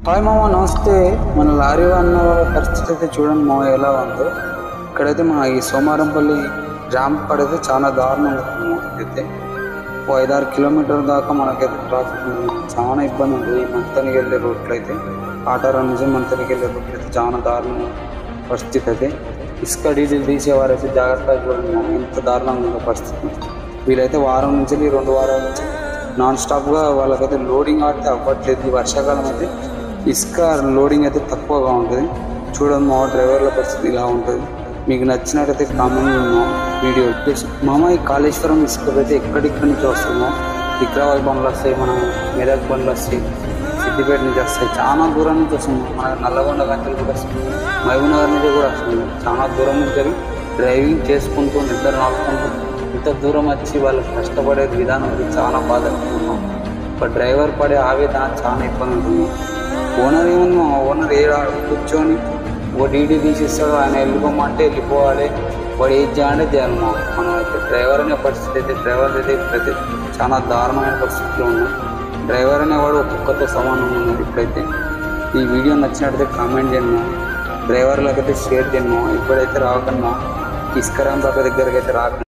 Hi మామ, నమస్తే. మన లారీ అన్న పరిస్థితి అయితే చూడండి మామ ఎలా ఉందో. ఇక్కడైతే మన ఈ సోమారంపల్లి ర్యాంప్ పడైతే చాలా దారుణంగా ఉంటుంది. అయితే ఓ 5-6 కిలోమీటర్ దాకా మనకైతే ట్రాఫిక్ చాలా ఇబ్బంది ఉంటుంది. ఈ మంతనికి వెళ్ళే రోడ్లు అయితే ఆటారం నుంచి మంతనికి వెళ్ళే రోడ్లు అయితే చాలా దారుణంగా పరిస్థితి. అయితే ఇసుక డీజిల్ తీసేవారైతే జాగ్రత్తగా చూడండి మామ, ఎంత దారుణంగా ఉందో పరిస్థితి. వీళ్ళైతే వారం నుంచి 2 వారాల నుంచి నాన్ స్టాప్గా వాళ్ళకైతే లోడింగ్ అయితే అవ్వట్లేదు. ఈ వర్షాకాలం అయితే ఇసుక లోడింగ్ అయితే తక్కువగా ఉంటుంది. చూడండి మా డ్రైవర్ల పరిస్థితి ఇలా ఉంటుంది. మీకు నచ్చినట్టయితే కామెంట్ ఉన్నాం వీడియో మామ. ఈ కాళేశ్వరం ఇసుక అయితే ఎక్కడిక్కడి నుంచి వస్తున్నాం. విక్రవాల్ బండ్లు వస్తాయి, మన మెదక్ బండ్లు వస్తాయి, సిద్దిపేట నుంచి వస్తాయి, చాలా దూరం నుంచి వస్తుంది. మన నల్లగొండ గంటలు కూడా వస్తుంది, మహబూబ్నగర్ నుంచి కూడా వస్తుంది. చాలా దూరం నుంచి డ్రైవింగ్ చేసుకుంటూ నిద్ర నాటుకుంటూ ఇంత దూరం వచ్చి వాళ్ళు కష్టపడే విధానం చాలా బాధ అనుకుంటున్నాం. ఒక డ్రైవర్ పడే ఆవేదన చాలా ఇబ్బంది ఉంటుంది. ఓనర్ ఏమన్నా, మా ఓనర్ కూర్చొని ఒక డీడీ తీసిస్తాడు, ఆయన వెళ్ళిపోమంటే వెళ్ళిపోవాలి, వాడు ఏది చేయాలంటే చేయాలి. మనం అయితే డ్రైవర్ అనే పరిస్థితి అయితే డ్రైవర్ అయితే ఇప్పుడైతే చాలా దారుణమైన పరిస్థితిలో ఉన్నాం. డ్రైవర్ అనేవాడు ఒక్కొక్కతో సమానంగా ఉన్నాడు. ఇప్పుడైతే ఈ వీడియో నచ్చినట్టయితే కామెంట్ చేయండి, డ్రైవర్లకైతే షేర్ చేయండి. ఇప్పుడైతే రాకుండా ఇసుక ర్యాంప్ దగ్గరికి అయితే రాకుండా.